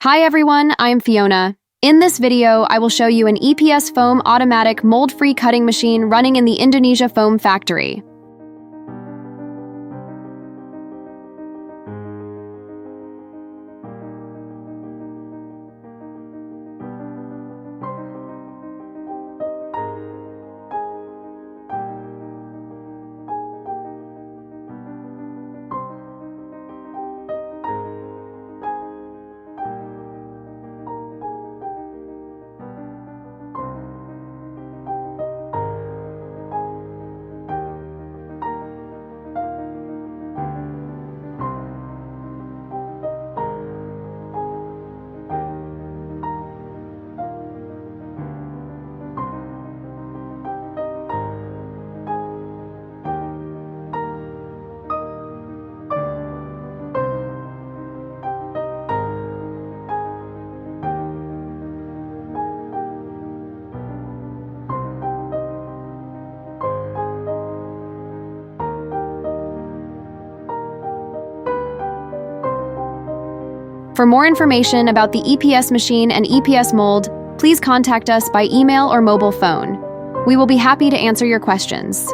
Hi everyone, I'm Fiona. In this video, I will show you an EPS foam automatic mold-free cutting machine running in the Indonesia foam factory. For more information about the EPS machine and EPS mold, please contact us by email or mobile phone. We will be happy to answer your questions.